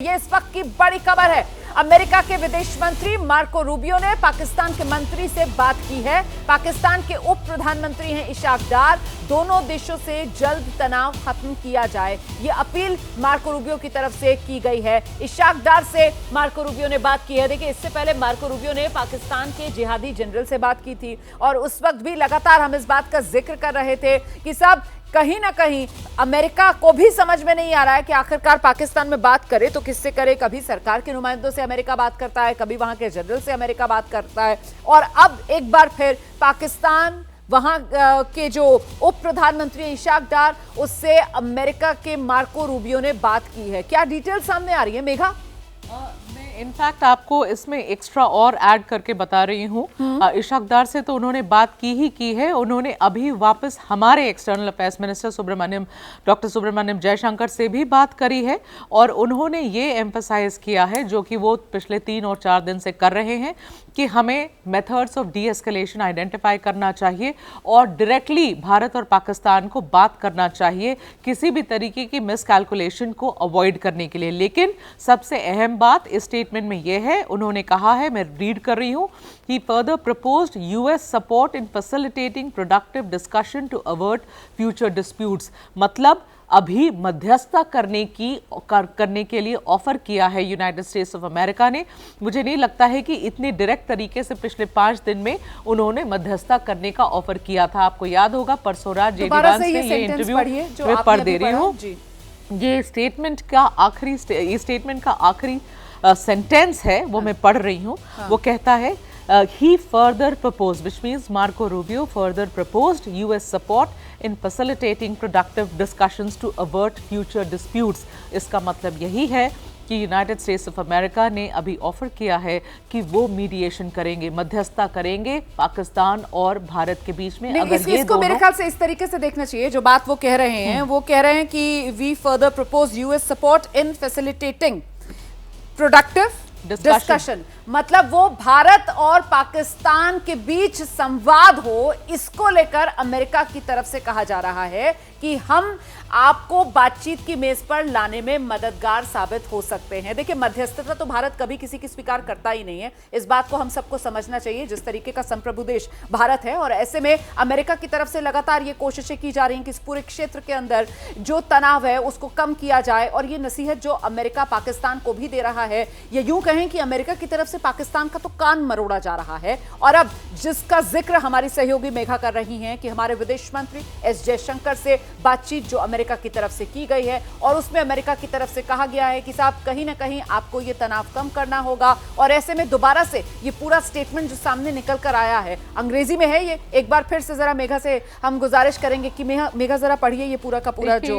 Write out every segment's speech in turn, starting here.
ये इस वक्त की बड़ी खबर है। अमेरिका के विदेश मंत्री मार्को रूबियो ने पाकिस्तान के मंत्री से बात की है। पाकिस्तान के उप प्रधानमंत्री हैं इशाक डार। दोनों देशों से जल्द तनाव खत्म किया जाए, ये अपील मार्को रूबियो की तरफ से की गई है। इशाक डार से मार्को रूबियो ने बात की है। देखिए, इससे पहले मार्को रूबियो ने पाकिस्तान के जिहादी जनरल से बात की थी और उस वक्त भी लगातार हम इस बात का जिक्र कर रहे थे कि सब कहीं ना कहीं अमेरिका को भी समझ में नहीं आ रहा है कि आखिरकार पाकिस्तान में बात करे तो किससे करे। कभी सरकार के नुमाइंदों से अमेरिका बात करता है, कभी वहां के जनरल से अमेरिका बात करता है और अब एक बार फिर पाकिस्तान वहां के जो उप प्रधानमंत्री इशाक डार, उससे अमेरिका के मार्को रूबियो ने बात की है। क्या डिटेल सामने आ रही है मेघा? मैं इनफैक्ट आपको इसमें एक्स्ट्रा और ऐड करके बता रही हूँ। इशाक डार से तो उन्होंने बात की है। उन्होंने अभी वापस हमारे external affairs minister doctor Subrahmanyam Jaishankar से भी बात करी है और उन्होंने ये एम्फसाइज किया है, जो कि वो पिछले 3 और 4 दिन से कर रहे हैं, कि हमें methods of D escalation identify करना चाहिए और डायरेक्टली भारत और पाकिस्तान को बात करना चाहिए किसी भी तरीके की मिसकैलकुलेशन को अवॉइड करने के लिए। लेकिन सबसे अहम बात इस स्टेटमेंट में यह है, उन्होंने कहा है, मैं रीड कर रही हूँ, he further proposed US support in facilitating productive discussion to avert future disputes. मतलब अभी मध्यस्थता करने के लिए ऑफर किया है यूनाइटेड स्टेट्स ऑफ अमेरिका ने। मुझे नहीं लगता है कि इतनी डायरेक्ट तरीके से पिछले 5 दिन में उन्होंने मध्यस्थता करने का ऑफर किया था। आपको याद होगा परसों रात जेडी वांस ने ये इंटरव्यू में पढ़ दे रही हूँ। ये स्टेटमेंट का आखिरी सेंटेंस है, वो मैं पढ़ रही हूँ। वो कहता है, he further proposed, which means Marco Rubio further proposed US support in facilitating productive discussions to avert future disputes. इसका मतलब यही है कि यूनाइटेड स्टेट्स ऑफ अमेरिका ने अभी ऑफर किया है कि वो मीडिएशन करेंगे, मध्यस्थता करेंगे पाकिस्तान और भारत के बीच में। अगर ये इसको मेरे ख्याल से इस तरीके से देखना चाहिए, जो बात वो कह रहे हैं, वो कह रहे हैं कि we further propose US support in facilitating productive discussion. मतलब वो भारत और पाकिस्तान के बीच संवाद हो, इसको लेकर अमेरिका की तरफ से कहा जा रहा है कि हम आपको बातचीत की मेज पर लाने में मददगार साबित हो सकते हैं। देखिए, मध्यस्थता तो भारत कभी किसी की स्वीकार करता ही नहीं है, इस बात को हम सबको समझना चाहिए, जिस तरीके का संप्रभु देश भारत है। और ऐसे में अमेरिका की तरफ से लगातार ये कोशिशें की जा रही हैं कि इस पूरे क्षेत्र के अंदर जो तनाव है उसको कम किया जाए। और ये नसीहत जो अमेरिका पाकिस्तान को भी दे रहा है, ये यूं कहें कि अमेरिका की तरफ से पाकिस्तान का तो कान मरोड़ा जा रहा है। और अब जिसका जिक्र हमारी सहयोगी मेघा कर रही हैं कि हमारे विदेश मंत्री एस जयशंकर से बातचीत जो अमेरिका की तरफ से की गई है और उसमें अमेरिका की तरफ से कहा गया है कि साहब, कहीं ना कहीं आपको ये तनाव कम करना होगा। और ऐसे में दोबारा से ये पूरा स्टेटमेंट जो सामने निकल कर आया है, अंग्रेजी में है ये, एक बार फिर से जरा मेघा से हम गुजारिश करेंगे कि मेघा जरा पढ़िए ये पूरा का पूरा जो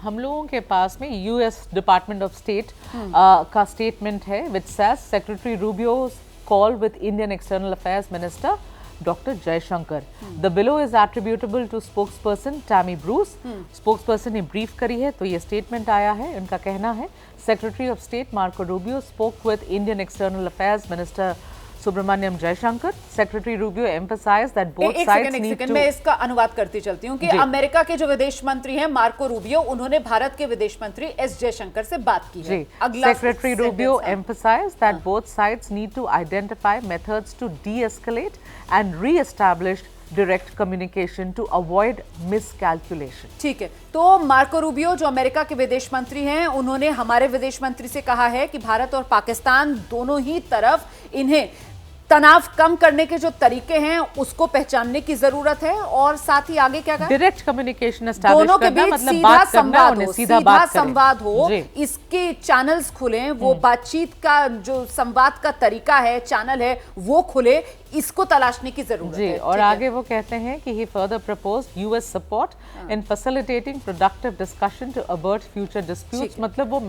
हम लोगों के पास में यूएस डिपार्टमेंट ऑफ स्टेट का स्टेटमेंट है, which says secretary Rubio's call with Indian External Affairs Minister Dr. Jaishankar. The below is attributable to spokesperson Tammy Bruce. Spokesperson ने ब्रीफ करी है तो ये स्टेटमेंट आया है। उनका कहना है, Secretary of State Marco Rubio spoke with Indian External Affairs Minister Subrahmanyam Jaishankar. Secretary Rubio emphasized that both sides need to. मैं इसका अनुवाद करती चलती हूँ कि अमेरिका के जो विदेश मंत्री हैं मार्को रूबियो, उन्होंने भारत के विदेश मंत्री एस जयशंकर से बात की है। Secretary Rubio emphasized that both sides need to identify methods to de-escalate and re-establish direct communication to avoid miscalculation. ठीक है, तो मार्को रूबियो जो अमेरिका के विदेश मंत्री हैं, उन्होंने हमारे विदेश मंत्री से कहा है कि भारत और पाकिस्तान दोनों ही तरफ इन्हें तनाव कम करने के जो तरीके हैं उसको पहचानने की जरूरत है। और साथ ही आगे क्या कहा, डायरेक्ट कम्युनिकेशन एस्टैब्लिश दोनों के बीच मतलब सीधा संवाद हो, इसके चैनल्स खुले, वो बातचीत का जो संवाद का तरीका है, चैनल है, वो खुले, इसको तलाशने की जरूरत है। और आगे वो कहते हैं कि he further proposed US support in facilitating productive discussion to avert future disputes. मतलब वो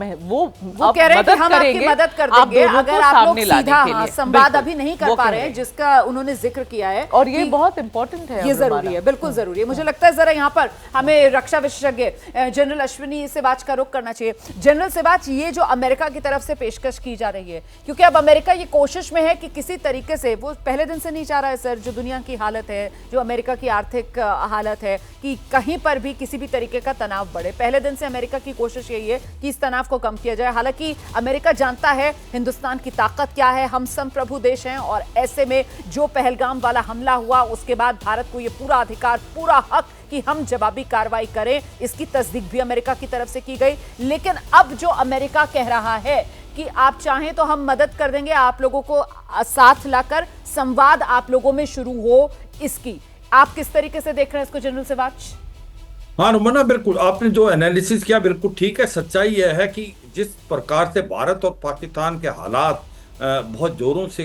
कह रहे हैं कि हम आपकी मदद कर देंगे अगर आप लोग सीधा संवाद अभी नहीं कर पा रहे हैं, जिसका उन्होंने जिक्र किया है। और ये बहुत इंपॉर्टेंट है, ये जरूरी है, बिल्कुल जरूरी है। मुझे लगता है जरा यहाँ पर हमें रक्षा विशेषज्ञ जनरल अश्विनी सिवाच का रुख करना चाहिए। जनरल सिवाच, ये जो अमेरिका की तरफ से पेशकश की जा रही है, क्योंकि अब अमेरिका ये कोशिश में है कि किसी तरीके से, वो पहले दिन दिन से नहीं चाह रहा है सर, जो दुनिया की हालत है, जो अमेरिका की आर्थिक हालत है, कि कहीं पर भी किसी भी तरीके का तनाव बढ़े। पहले दिन से अमेरिका की कोशिश यही है कि इस तनाव को कम किया जाए। हालांकि अमेरिका जानता है हिंदुस्तान की ताकत क्या है, हम संप्रभु देश हैं, और ऐसे में जो पहलगाम वाला हमला हुआ उसके बाद भारत को यह पूरा अधिकार, पूरा हक कि हम जवाबी कार्रवाई करें, इसकी तस्दीक भी अमेरिका की तरफ से की गई। लेकिन अब जो अमेरिका कह रहा है कि आप चाहें तो हम मदद कर देंगे, आप लोगों को साथ लाकर संवाद आप लोगों में शुरू हो, इसकी आप किस तरीके से देख रहे हैं इसको जनरल सिवाच? हाँ रुमना, बिल्कुल आपने जो एनालिसिस किया बिल्कुल ठीक है। सच्चाई यह है कि जिस प्रकार से भारत और पाकिस्तान के हालात बहुत जोरों से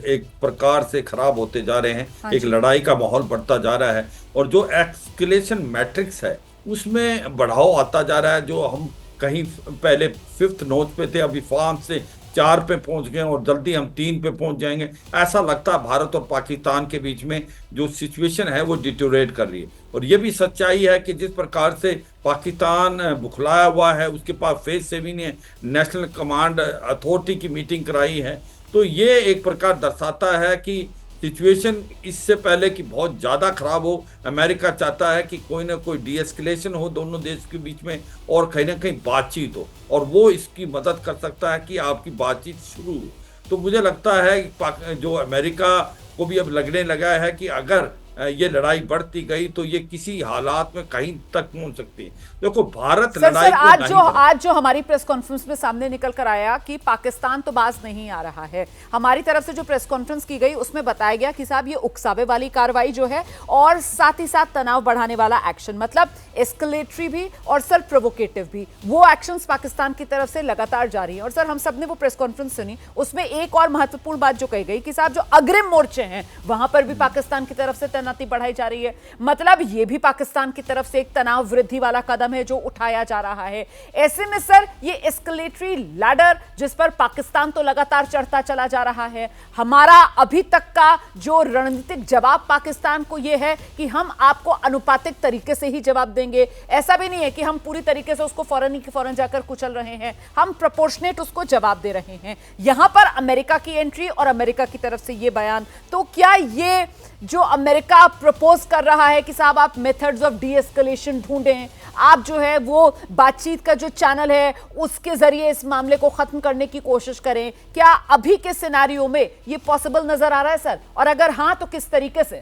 एक प्रकार से खराब होते जा रहे हैं, हाँ, एक लड़ाई का माहौल बढ़ता जा रहा है, और जो एस्केलेशन मैट्रिक्स है उसमें बढ़ाव आता जा रहा है। जो हम कहीं पहले 5th नोच पे थे, अभी 5 से 4 पे पहुंच गए और जल्दी हम 3 पे पहुंच जाएंगे। ऐसा लगता है भारत और पाकिस्तान के बीच में जो सिचुएशन है वो डिटोरेट कर रही है। और ये भी सच्चाई है कि जिस प्रकार से पाकिस्तान बुखलाया हुआ है, उसके पास फेस सेविंग ने नेशनल कमांड अथॉरिटी की मीटिंग कराई है, तो ये एक प्रकार दर्शाता है कि सिचुएशन इससे पहले कि बहुत ज़्यादा खराब हो, अमेरिका चाहता है कि कोई ना कोई डीएस्केलेशन हो दोनों देश के बीच में, और कहीं ना कहीं बातचीत हो, और वो इसकी मदद कर सकता है कि आपकी बातचीत शुरू हो। तो मुझे लगता है कि जो अमेरिका को भी अब लगने लगा है कि अगर ये लड़ाई बढ़ती गई तो ये किसी हालात में कहीं तक पहुंच सकती है। देखो भारत लड़ाई को आज जो हमारी प्रेस कॉन्फ्रेंस में सामने निकल कर आया कि पाकिस्तान तो बाज नहीं आ रहा है, हमारी तरफ से जो प्रेस कॉन्फ्रेंस की गई उसमें बताया गया कि साहब ये उकसावे वाली कार्रवाई जो है, और साथ ही साथ तनाव बढ़ाने वाला एक्शन, मतलब एस्केलेटरी भी और सर प्रोवोकेटिव भी, वो एक्शंस पाकिस्तान की तरफ से लगातार जारी है। और सर हम सब ने वो प्रेस कॉन्फ्रेंस सुनी, उसमें एक और महत्वपूर्ण बात जो कही गई कि साहब जो अग्रिम मोर्चे हैं वहां पर भी पाकिस्तान की तरफ से तैनाती बढ़ाई जा रही है। मतलब ये भी पाकिस्तान की तरफ से एक तनाव वृद्धि वाला कदम है जो उठाया जा रहा है। ऐसे में सर ये एस्केलेटरी लैडर जिस पर पाकिस्तान तो लगातार चढ़ता चला जा रहा है, हमारा अभी तक का जो रणनीतिक जवाब पाकिस्तान को ये है कि हम आपको अनुपातिक तरीके से ही जवाब देंगे। ऐसा भी नहीं है कि हम पूरी तरीके से उसको फौरन ही फौरन जाकर कुचल रहे हैं, हम प्रोपोर्शनेट उसको जवाब दे रहे हैं। यहां पर अमेरिका की एंट्री और अमेरिका की तरफ से ये बयान, तो क्या ये जो अमेरिका प्रपोज कर रहा है कि साहब आप मेथड्स ऑफ डी एस्केलेशन ढूंढें, आप जो है वो बातचीत का जो चैनल है उसके जरिए इस मामले को खत्म करने की कोशिश करें, क्या अभी के सिनेरियो में ये पॉसिबल नजर आ रहा है सर? और अगर हां तो किस तरीके से?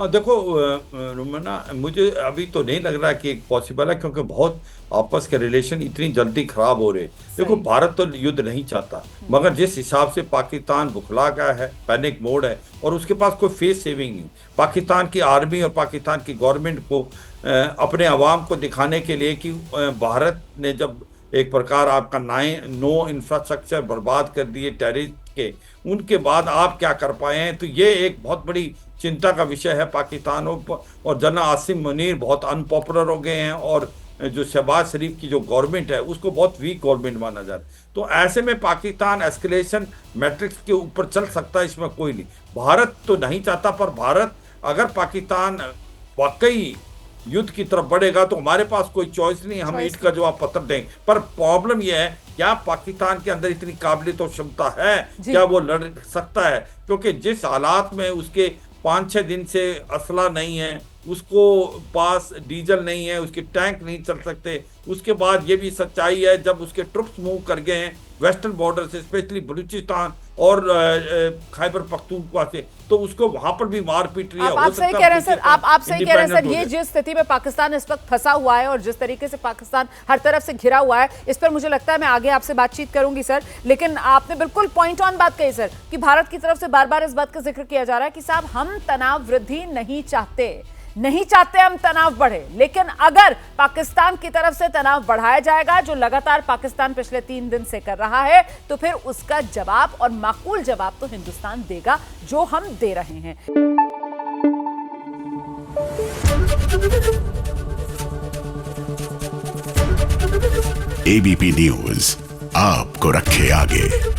देखो रुमना, मुझे अभी तो नहीं लग रहा कि पॉसिबल है, क्योंकि बहुत आपस के रिलेशन इतनी जल्दी खराब हो रहे। देखो भारत तो युद्ध नहीं चाहता, मगर जिस हिसाब से पाकिस्तान बुखला गया है, पैनिक मोड है, और उसके पास कोई फेस सेविंग नहीं। पाकिस्तान की आर्मी और पाकिस्तान की गवर्नमेंट को अपने अवाम को दिखाने के लिए कि भारत ने जब एक प्रकार आपका नो इंफ्रास्ट्रक्चर बर्बाद कर दिए टेररिस्ट के, उनके बाद आप क्या कर पाए हैं, तो ये एक बहुत बड़ी चिंता का विषय है पाकिस्तान। और जनरल आसिम मुनीर बहुत अनपॉपुलर हो गए हैं, और जो शहबाज शरीफ की जो गवर्नमेंट है उसको बहुत वीक गवर्नमेंट माना जाता है। तो ऐसे में पाकिस्तान एस्केलेशन मैट्रिक्स के ऊपर चल सकता है, इसमें कोई नहीं। भारत तो नहीं चाहता, पर भारत अगर पाकिस्तान वाकई युद्ध की तरफ बढ़ेगा तो हमारे पास कोई चॉइस नहीं, हम ईट का जवाब पत्र दें। पर प्रॉब्लम यह है, क्या पाकिस्तान के अंदर इतनी काबिलियत और क्षमता है, क्या वो लड़ सकता है? क्योंकि जिस हालात में उसके 5-6 दिन से असला नहीं है, उसको पास डीजल नहीं है, उसके टैंक नहीं चल सकते। उसके बाद ये भी सच्चाई है, जब उसके ट्रुप्स मूव कर गए हैं वेस्टर्न बॉर्डर से, स्पेशली बलूचिस्तान और खैबर पख्तूनख्वा से, तो उसको वहां पर भी मार पीट रही है। आप सही कह रहे हैं सर, आप सही कह रहे हैं सर। ये जिस स्थिति में पाकिस्तान इस वक्त फंसा हुआ है और जिस तरीके से पाकिस्तान हर तरफ से घिरा हुआ है, इस पर मुझे लगता है मैं आगे आपसे बातचीत करूंगी सर। लेकिन आपने बिल्कुल पॉइंट ऑन बात कही सर कि भारत की तरफ से बार बार इस बात का जिक्र किया जा रहा है कि साहब हम तनाव वृद्धि नहीं चाहते हम तनाव बढ़े। लेकिन अगर पाकिस्तान की तरफ से तनाव बढ़ाया जाएगा, जो लगातार पाकिस्तान पिछले 3 दिन से कर रहा है, तो फिर उसका जवाब और माकूल जवाब तो हिंदुस्तान देगा, जो हम दे रहे हैं। एबीपी न्यूज आपको रखे आगे।